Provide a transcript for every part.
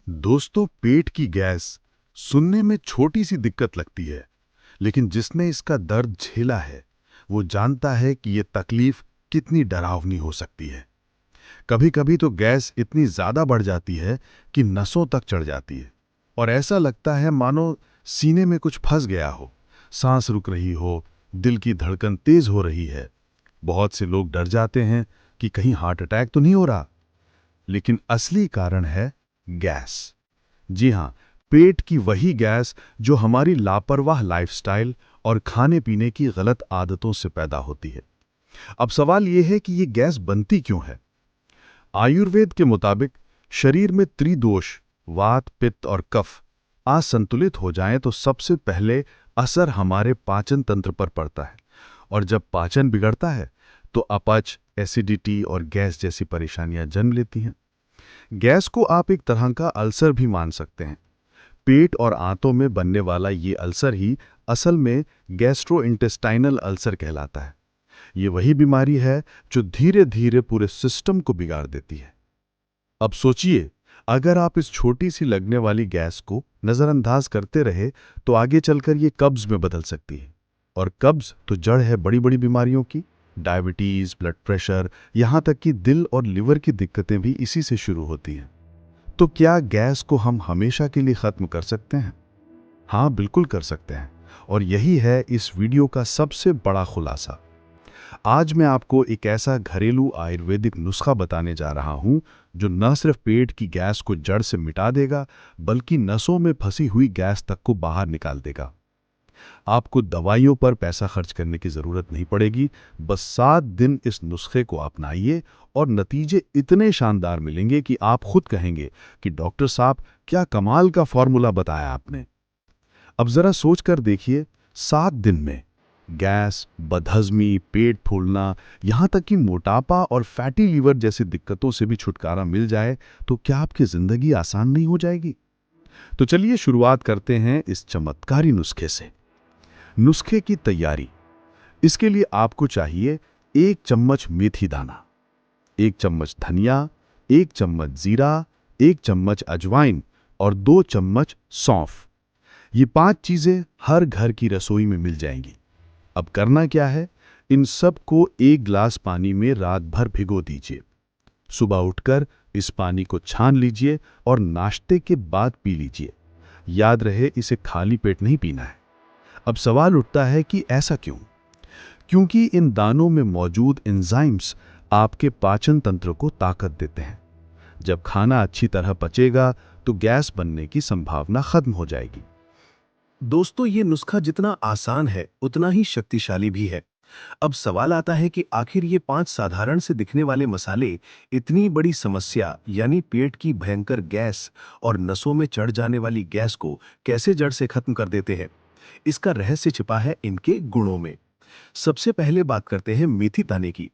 दोस्तों, पेट की गैस सुनने में छोटी सी दिक्कत लगती है, लेकिन जिसने इसका दर्द झेला है वो जानता है कि ये तकलीफ कितनी डरावनी हो सकती है। कभी-कभी तो गैस इतनी ज्यादा बढ़ जाती है कि नसों तक चढ़ जाती है और ऐसा लगता है मानो सीने में कुछ फंस गया हो, सांस रुक रही हो, दिल की धड़कन तेज हो रही है। बहुत से लोग डर जाते हैं कि कहीं हार्ट अटैक तो नहीं हो रहा, लेकिन असली कारण है गैस। जी हां, पेट की वही गैस जो हमारी लापरवाह लाइफस्टाइल और खाने पीने की गलत आदतों से पैदा होती है। अब सवाल यह है कि ये गैस बनती क्यों है? आयुर्वेद के मुताबिक शरीर में त्रिदोष, वात, पित्त और कफ असंतुलित हो जाएं तो सबसे पहले असर हमारे पाचन तंत्र पर पड़ता है और जब पाचन बिगड़ता है तो अपच, एसिडिटी और गैस जैसी परेशानियां जन्म लेती हैं। गैस को आप एक तरह का अल्सर भी मान सकते हैं। पेट और आंतों में बनने वाला ये अल्सर ही असल में गैस्ट्रोइंटेस्टाइनल अल्सर कहलाता है। ये वही बीमारी है जो धीरे धीरे पूरे सिस्टम को बिगाड़ देती है। अब सोचिए, अगर आप इस छोटी सी लगने वाली गैस को नजरअंदाज करते रहे तो आगे चलकर ये कब्ज में बदल सकती है। और कब्ज तो जड़ है बड़ी बड़ी बीमारियों की। डायबिटीज, ब्लड प्रेशर, यहाँ तक कि दिल और लिवर की दिक्कतें भी इसी से शुरू होती हैं। तो क्या गैस को हम हमेशा के लिए खत्म कर सकते हैं? हाँ, बिल्कुल कर सकते हैं। और यही है इस वीडियो का सबसे बड़ा खुलासा। आज मैं आपको एक ऐसा घरेलू आयुर्वेदिक नुस्खा बताने जा रहा हूं जो न सिर्फ पेट की गैस को जड़ से मिटा देगा, बल्कि नसों में फंसी हुई गैस तक को बाहर निकाल देगा। आपको दवाइयों पर पैसा खर्च करने की जरूरत नहीं पड़ेगी। बस 7 दिन इस नुस्खे को अपनाइए और नतीजे इतने शानदार मिलेंगे कि आप खुद कहेंगे कि डॉक्टर साहब, क्या कमाल का फॉर्मूला बताया आपने। अब जरा सोच कर देखिए, 7 दिन में गैस, बदहजमी, पेट फूलना, यहां तक कि मोटापा और फैटी लीवर जैसी दिक्कतों से भी छुटकारा मिल जाए तो क्या आपकी जिंदगी आसान नहीं हो जाएगी? तो चलिए शुरुआत करते हैं इस चमत्कारी नुस्खे से। नुस्खे की तैयारी। इसके लिए आपको चाहिए 1 चम्मच मेथी दाना, 1 चम्मच धनिया, 1 चम्मच जीरा, 1 चम्मच अजवाइन और 2 चम्मच सौंफ। ये 5 चीजें हर घर की रसोई में मिल जाएंगी। अब करना क्या है? इन सब को 1 गिलास पानी में रात भर भिगो दीजिए। सुबह उठकर इस पानी को छान लीजिए और नाश्ते के बाद पी लीजिए। याद रहे, इसे खाली पेट नहीं पीना है। अब सवाल उठता है कि ऐसा क्यों? क्योंकि इन दानों में मौजूद एंजाइम्स आपके पाचन तंत्र को ताकत देते हैं। जब खाना अच्छी तरह पचेगा तो गैस बनने की संभावना खत्म हो जाएगी। दोस्तों, ये नुस्खा जितना आसान है उतना ही शक्तिशाली भी है। अब सवाल आता है कि आखिर ये 5 साधारण से दिखने वाले मसाले इतनी बड़ी समस्या यानी पेट की भयंकर गैस और नसों में चढ़ जाने वाली गैस को कैसे जड़ से खत्म कर देते हैं। इसका रहस्य छिपा है इनके गुणों में। सबसे पहले बात करते हैं मेथी दाने की।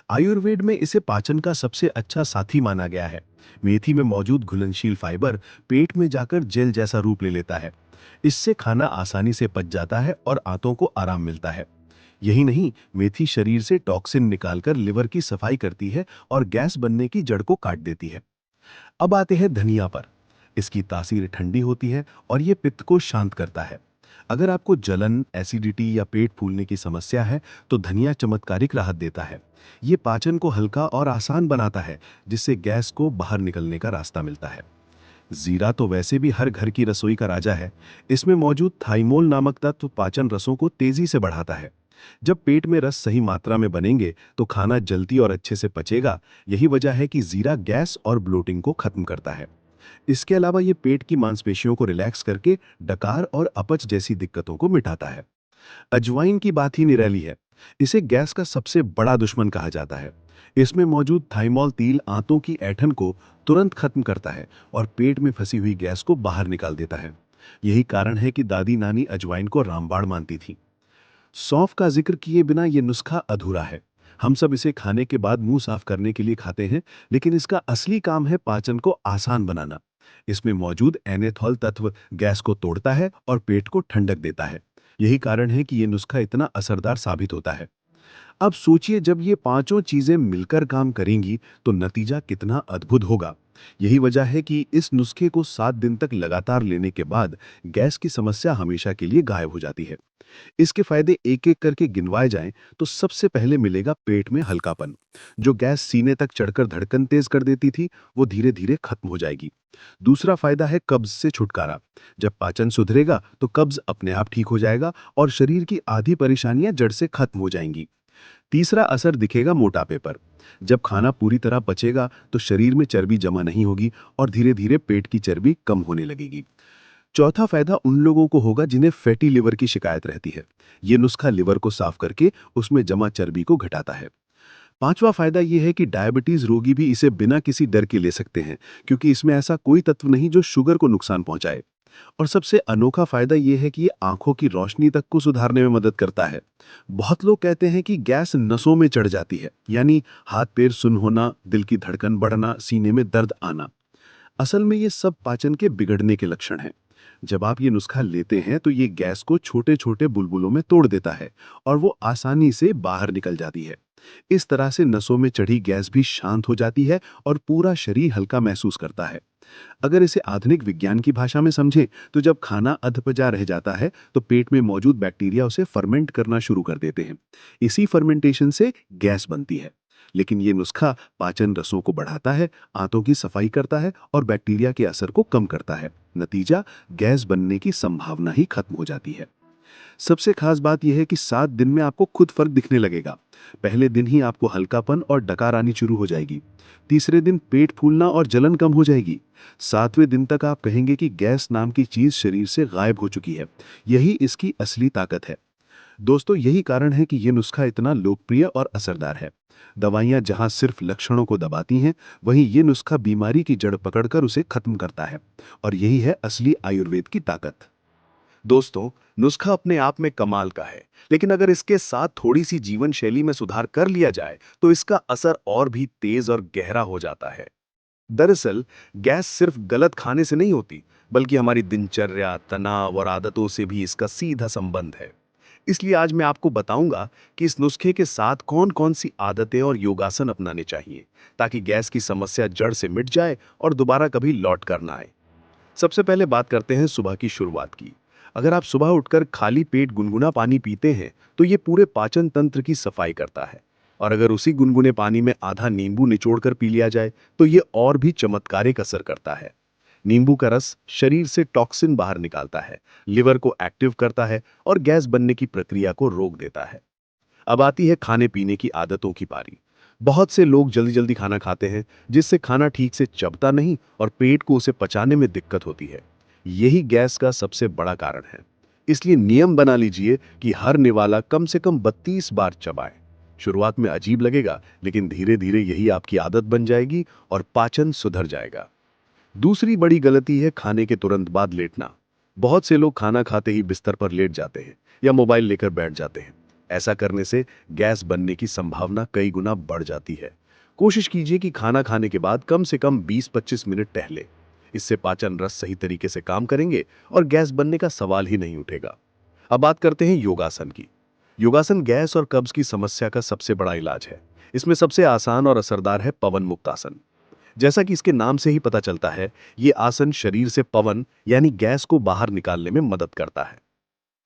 आयुर्वेद में इसे पाचन का सबसे अच्छा साथी माना गया है। मेथी में मौजूद घुलनशील फाइबर पेट में जाकर जेल जैसा रूप ले लेता है। इससे खाना आसानी से पच जाता है और आंतों को आराम मिलता है। यही नहीं, मेथी शरीर से टॉक्सिन निकालकर लिवर की सफाई करती है और गैस बनने की जड़ को काट देती है। अब आते हैं धनिया पर। इसकी तासीर ठंडी होती है और ये पित्त को शांत करता है। अगर आपको जलन, एसिडिटी या पेट फूलने की समस्या है तो धनिया चमत्कारिक राहत देता है। ये पाचन को हल्का और आसान बनाता है, जिससे गैस को बाहर निकलने का रास्ता मिलता है। जीरा तो वैसे भी हर घर की रसोई का राजा है। इसमें मौजूद थाइमोल नामक तत्व पाचन रसों को तेजी से बढ़ाता है। जब पेट में रस सही मात्रा में बनेंगे तो खाना जल्दी और अच्छे से पचेगा। यही वजह है कि जीरा गैस और ब्लोटिंग को खत्म करता है। इसके अलावा ये पेट की मांसपेशियों को रिलैक्स करके डकार और अपच जैसी दिक्कतों को मिटाता है। अजवाइन की बात ही निराली है। इसे गैस का सबसे बड़ा दुश्मन कहा जाता है। इसमें मौजूद थाइमोल तेल आंतों की ऐंठन को तुरंत खत्म करता है और पेट में फंसी हुई गैस को बाहर निकाल देता है। यही कारण है कि दादी नानी अजवाइन को रामबाण मानती थी। सौंफ का जिक्र किए बिना ये नुस्खा अधूरा है। हम सब इसे खाने के बाद मुंह साफ करने के लिए खाते हैं, लेकिन इसका असली काम है पाचन को आसान बनाना। इसमें मौजूद एनेथॉल तत्व गैस को तोड़ता है और पेट को ठंडक देता है। यही कारण है कि ये नुस्खा इतना असरदार साबित होता है। अब सोचिए जब ये पांचों चीजें मिलकर काम करेंगी तो नतीजा कितना अद्भुत होगा। यही वजह है कि इस नुस्खे को 7 दिन तक लगातार लेने के बाद गैस की समस्या हमेशा के लिए गायब हो जाती है। इसके फायदे एक एक करके गिनवाए जाएं तो सबसे पहले मिलेगा पेट में हल्कापन। जो गैस सीने तक चढ़कर धड़कन तेज कर देती थी, वो धीरे धीरे खत्म हो जाएगी। दूसरा फायदा है कब्ज से छुटकारा। जब पाचन सुधरेगा तो कब्ज अपने आप ठीक हो जाएगा और शरीर की आधी परेशानियां जड़ से खत्म हो जाएंगी। तीसरा असर दिखेगा मोटापे पर। जब खाना पूरी तरह पचेगा तो शरीर में चर्बी जमा नहीं होगी और धीरे धीरे पेट की चर्बी कम होने लगेगी। चौथा फायदा उन लोगों को होगा जिन्हें फैटी लिवर की शिकायत रहती है। ये नुस्खा लिवर को साफ करके उसमें जमा चर्बी को घटाता है। पांचवा फायदा यह है कि डायबिटीज रोगी भी इसे बिना किसी डर के ले सकते हैं, क्योंकि इसमें ऐसा कोई तत्व नहीं जो शुगर को नुकसान पहुंचाए। और सबसे अनोखा फायदा यह है कि ये आंखों की रोशनी तक को सुधारने में मदद करता है। बहुत लोग कहते हैं कि गैस नसों में चढ़ जाती है, यानी हाथ पैर सुन्न होना, दिल की धड़कन बढ़ना, सीने में दर्द आना। असल में ये सब पाचन के बिगड़ने के लक्षण हैं। जब आप ये नुस्खा लेते हैं तो ये गैस को छोटे छोटे बुलबुलों में तोड़ देता है और वो आसानी से बाहर निकल जाती है। इस तरह से नसों में चढ़ी गैस भी शांत हो जाती है और पूरा शरीर हल्का महसूस करता है। अगर इसे आधुनिक विज्ञान की भाषा में समझें तो जब खाना अधपचा रह जाता है तो पेट में मौजूद बैक्टीरिया उसे फर्मेंट करना शुरू कर देते हैं। इसी फर्मेंटेशन से गैस बनती है। लेकिन ये नुस्खा पाचन रसों को बढ़ाता है, आंतों की सफाई करता है और बैक्टीरिया के असर को कम करता है। नतीजा, गैस बनने की संभावना ही खत्म हो जाती है। सबसे खास बात यह है कि 7 दिन में आपको खुद फर्क दिखने लगेगा। पहले दिन ही आपको हल्कापन और डकार आनी शुरू हो जाएगी। तीसरे दिन पेट फूलना और जलन कम हो जाएगी। 7वें दिन तक आप कहेंगे कि गैस नाम की चीज शरीर से गायब हो चुकी है। यही इसकी असली ताकत है। दोस्तों, यही कारण है कि ये नुस्खा इतना लोकप्रिय और असरदार है। दवाइयां जहां सिर्फ लक्षणों को दबाती हैं, वहीं ये नुस्खा बीमारी की जड़ पकड़कर उसे खत्म करता है। और यही है असली आयुर्वेद की ताकत। दोस्तों, नुस्खा अपने आप में कमाल का है, लेकिन अगर इसके साथ थोड़ी सी जीवन शैली में सुधार कर लिया जाए तो इसका असर और भी तेज और गहरा हो जाता है। दरअसल गैस सिर्फ गलत खाने से नहीं होती, बल्कि हमारी दिनचर्या, तनाव और आदतों से भी इसका सीधा संबंध है। इसलिए आज मैं आपको बताऊंगा कि इस नुस्खे के साथ कौन-कौन सी आदतें और योगासन अपनाने चाहिए, ताकि गैस की समस्या जड़ से मिट जाए और दोबारा कभी लौट कर ना आए। सबसे पहले बात करते हैं सुबह की शुरुआत की। अगर आप सुबह उठकर खाली पेट गुनगुना पानी पीते हैं, तो ये पूरे पाचन तंत्र की सफाई करता है। और अगर उसी गुनगुने पानी में आधा नींबू निचोड़कर पी लिया जाए, तो ये और भी चमत्कारिक असर करता है। नींबू का रस शरीर से टॉक्सिन बाहर निकालता है, लिवर को एक्टिव करता है और गैस बनने की प्रक्रिया को रोक देता है। अब आती है खाने पीने की आदतों की बारी। बहुत से लोग जल्दी जल्दी खाना खाते हैं, जिससे खाना ठीक से चबता नहीं और पेट को उसे पचाने में दिक्कत होती है। यही गैस का सबसे बड़ा कारण है। इसलिए नियम बना लीजिए कि हर निवाला कम से कम 32 बार चबाएं। शुरुआत में अजीब लगेगा, लेकिन धीरे धीरे यही आपकी आदत बन जाएगी और पाचन सुधर जाएगा। दूसरी बड़ी गलती है खाने के तुरंत बाद लेटना। बहुत से लोग खाना खाते ही बिस्तर पर लेट जाते हैं या मोबाइल लेकर बैठ जाते हैं। ऐसा करने से गैस बनने की संभावना कई गुना बढ़ जाती है। कोशिश कीजिए कि खाना खाने के बाद कम से कम 20-25 मिनट टहले। इससे पाचन रस सही तरीके से काम करेंगे और गैस बनने का सवाल ही नहीं उठेगा। अब बात करते हैं योगासन की। योगासन गैस और कब्ज की समस्या का सबसे बड़ा इलाज है। इसमें सबसे आसान और असरदार है पवन मुक्त आसन। जैसा कि इसके नाम से ही पता चलता है, ये आसन शरीर से पवन यानी गैस को बाहर निकालने में मदद करता है।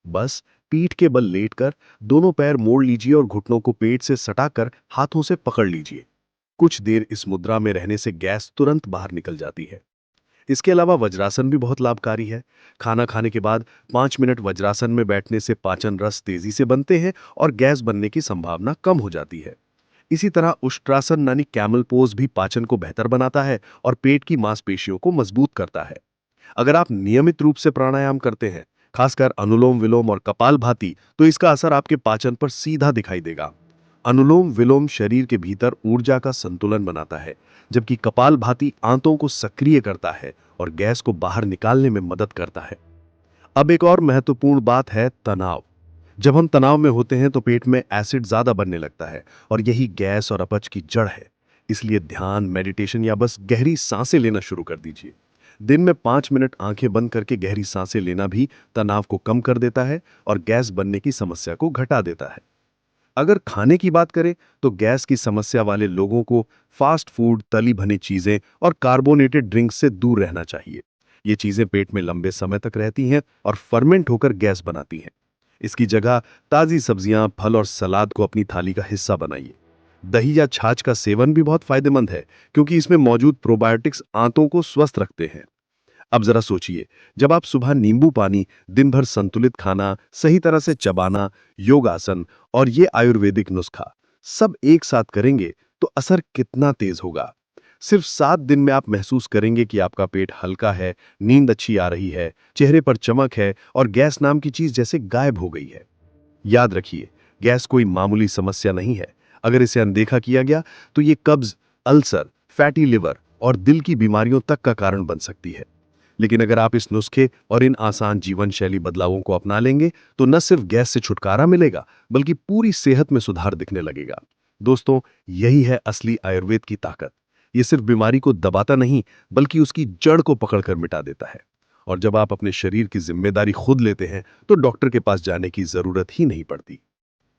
बस पीठ के बल लेटकर दोनों पैर मोड़ लीजिए और घुटनों को पेट से सटाकर हाथों से पकड़ लीजिए। कुछ देर इस मुद्रा में रहने से गैस तुरंत बाहर निकल जाती है। इसके अलावा वज्रासन भी बहुत लाभकारी है। खाना खाने के बाद 5 मिनट वज्रासन में बैठने से पाचन रस तेजी से बनते हैं और गैस बनने की संभावना कम हो जाती है। इसी तरह उष्ट्रासन यानी कैमल पोज भी पाचन को बेहतर बनाता है और पेट की मांसपेशियों को मजबूत करता है। अगर आप नियमित रूप से प्राणायाम करते हैं, खासकर अनुलोम विलोम और कपालभाति, तो इसका असर आपके पाचन पर सीधा दिखाई देगा। अनुलोम विलोम शरीर के भीतर ऊर्जा का संतुलन बनाता है, जबकि कपालभाति आंतों को सक्रिय करता है और गैस को बाहर निकालने में मदद करता है। अब एक और महत्वपूर्ण बात है तनाव। जब हम तनाव में होते हैं तो पेट में एसिड ज्यादा बनने लगता है और यही गैस और अपच की जड़ है। इसलिए ध्यान, मेडिटेशन या बस गहरी सांसें लेना शुरू कर दीजिए। दिन में 5 मिनट आंखें बंद करके गहरी सांसें लेना भी तनाव को कम कर देता है और गैस बनने की समस्या को घटा देता है। अगर खाने की बात करें तो गैस की समस्या वाले लोगों को फास्ट फूड, तली भुनी चीजें और कार्बोनेटेड ड्रिंक्स से दूर रहना चाहिए। ये चीजें पेट में लंबे समय तक रहती हैं और फर्मेंट होकर गैस बनाती हैं। इसकी जगह ताजी सब्जियां, फल और सलाद को अपनी थाली का हिस्सा बनाइए। दही या छाछ का सेवन भी बहुत फायदेमंद है, क्योंकि इसमें मौजूद प्रोबायोटिक्स आंतों को स्वस्थ रखते हैं। अब जरा सोचिए, जब आप सुबह नींबू पानी, दिन भर संतुलित खाना, सही तरह से चबाना, योगासन और ये आयुर्वेदिक नुस्खा सब एक साथ करेंगे तो असर कितना तेज होगा। सिर्फ 7 दिन में आप महसूस करेंगे कि आपका पेट हल्का है, नींद अच्छी आ रही है, चेहरे पर चमक है और गैस नाम की चीज जैसे गायब हो गई है। याद रखिए, गैस कोई मामूली समस्या नहीं है। अगर इसे अनदेखा किया गया तो ये कब्ज, अल्सर, फैटी लिवर और दिल की बीमारियों तक का कारण बन सकती है। लेकिन अगर आप इस नुस्खे और इन आसान जीवन शैली बदलावों को अपना लेंगे तो न सिर्फ गैस से छुटकारा मिलेगा, बल्कि पूरी सेहत में सुधार दिखने लगेगा। दोस्तों, यही है असली आयुर्वेद की ताकत। ये सिर्फ बीमारी को दबाता नहीं, बल्कि उसकी जड़ को पकड़कर मिटा देता है। और जब आप अपने शरीर की जिम्मेदारी खुद लेते हैं तो डॉक्टर के पास जाने की जरूरत ही नहीं पड़ती।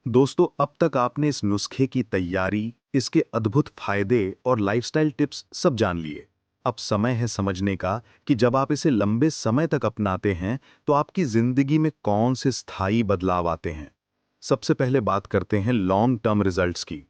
दोस्तों, अब तक आपने इस नुस्खे की तैयारी, इसके अद्भुत फायदे और लाइफस्टाइल टिप्स सब जान लिए। अब समय है समझने का कि जब आप इसे लंबे समय तक अपनाते हैं तो आपकी जिंदगी में कौन से स्थायी बदलाव आते हैं। सबसे पहले बात करते हैं लॉन्ग टर्म रिजल्ट्स की।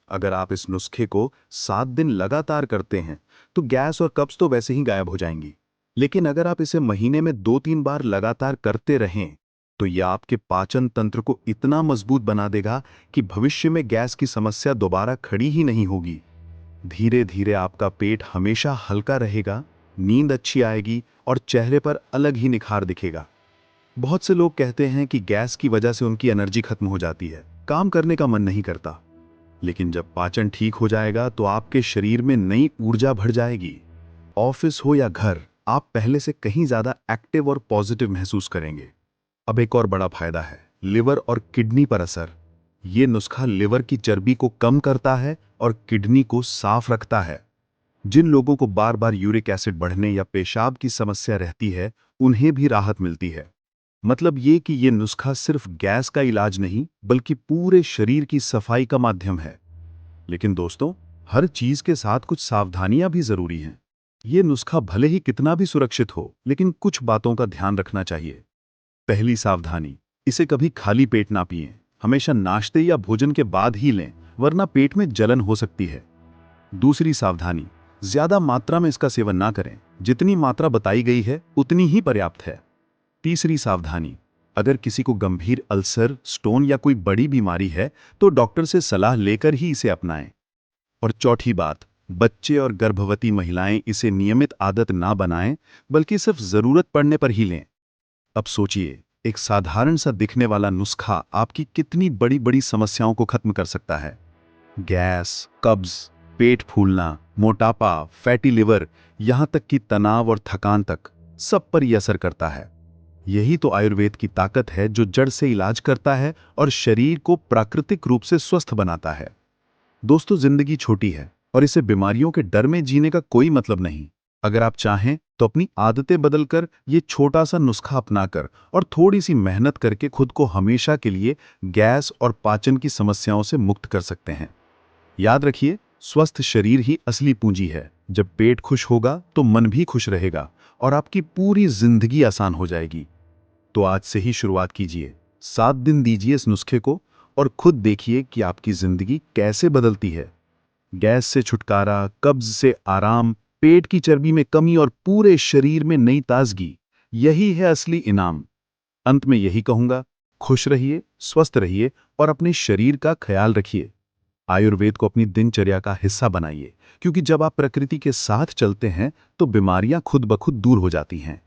अगर आप इस नुस्खे को 7 दिन लगातार करते हैं तो गैस और कब्ज तो वैसे ही गायब हो जाएंगी। लेकिन अगर आप इसे महीने में 2-3 बार लगातार करते रहें तो यह आपके पाचन तंत्र को इतना मजबूत बना देगा कि भविष्य में गैस की समस्या दोबारा खड़ी ही नहीं होगी। धीरे धीरे आपका पेट हमेशा हल्का रहेगा, नींद अच्छी आएगी और चेहरे पर अलग ही निखार दिखेगा। बहुत से लोग कहते हैं कि गैस की वजह से उनकी एनर्जी खत्म हो जाती है, काम करने का मन नहीं करता। लेकिन जब पाचन ठीक हो जाएगा तो आपके शरीर में नई ऊर्जा भर जाएगी। ऑफिस हो या घर, आप पहले से कहीं ज्यादा एक्टिव और पॉजिटिव महसूस करेंगे। अब एक और बड़ा फायदा है लिवर और किडनी पर असर। ये नुस्खा लिवर की चर्बी को कम करता है और किडनी को साफ रखता है। जिन लोगों को बार बार यूरिक एसिड बढ़ने या पेशाब की समस्या रहती है, उन्हें भी राहत मिलती है। मतलब ये कि ये नुस्खा सिर्फ गैस का इलाज नहीं, बल्कि पूरे शरीर की सफाई का माध्यम है। लेकिन दोस्तों, हर चीज के साथ कुछ सावधानियां भी जरूरी हैं। ये नुस्खा भले ही कितना भी सुरक्षित हो, लेकिन कुछ बातों का ध्यान रखना चाहिए। पहली सावधानी, इसे कभी खाली पेट ना पिएं। हमेशा नाश्ते या भोजन के बाद ही लें, वरना पेट में जलन हो सकती है। दूसरी सावधानी, ज्यादा मात्रा में इसका सेवन ना करें। जितनी मात्रा बताई गई है उतनी ही पर्याप्त है। तीसरी सावधानी, अगर किसी को गंभीर अल्सर, स्टोन या कोई बड़ी बीमारी है तो डॉक्टर से सलाह लेकर ही इसे अपनाएं। और चौथी बात, बच्चे और गर्भवती महिलाएं इसे नियमित आदत ना बनाएं, बल्कि सिर्फ जरूरत पड़ने पर ही लें। अब सोचिए, एक साधारण सा दिखने वाला नुस्खा आपकी कितनी बड़ी बड़ी समस्याओं को खत्म कर सकता है। गैस, कब्ज, पेट फूलना, मोटापा, फैटी लिवर, यहां तक कि तनाव और थकान तक, सब पर यह असर करता है। यही तो आयुर्वेद की ताकत है, जो जड़ से इलाज करता है और शरीर को प्राकृतिक रूप से स्वस्थ बनाता है। दोस्तों, जिंदगी छोटी है और इसे बीमारियों के डर में जीने का कोई मतलब नहीं। अगर आप चाहें तो अपनी आदतें बदलकर, ये छोटा सा नुस्खा अपनाकर और थोड़ी सी मेहनत करके खुद को हमेशा के लिए गैस और पाचन की समस्याओं से मुक्त कर सकते हैं। याद रखिए, स्वस्थ शरीर ही असली पूंजी है। जब पेट खुश होगा तो मन भी खुश रहेगा और आपकी पूरी जिंदगी आसान हो जाएगी। तो आज से ही शुरुआत कीजिए। 7 दिन दीजिए इस नुस्खे को और खुद देखिए कि आपकी जिंदगी कैसे बदलती है। गैस से छुटकारा, कब्ज से आराम, पेट की चर्बी में कमी और पूरे शरीर में नई ताजगी, यही है असली इनाम। अंत में यही कहूंगा, खुश रहिए, स्वस्थ रहिए और अपने शरीर का ख्याल रखिए। आयुर्वेद को अपनी दिनचर्या का हिस्सा बनाइए, क्योंकि जब आप प्रकृति के साथ चलते हैं तो बीमारियां खुद ब खुद दूर हो जाती हैं।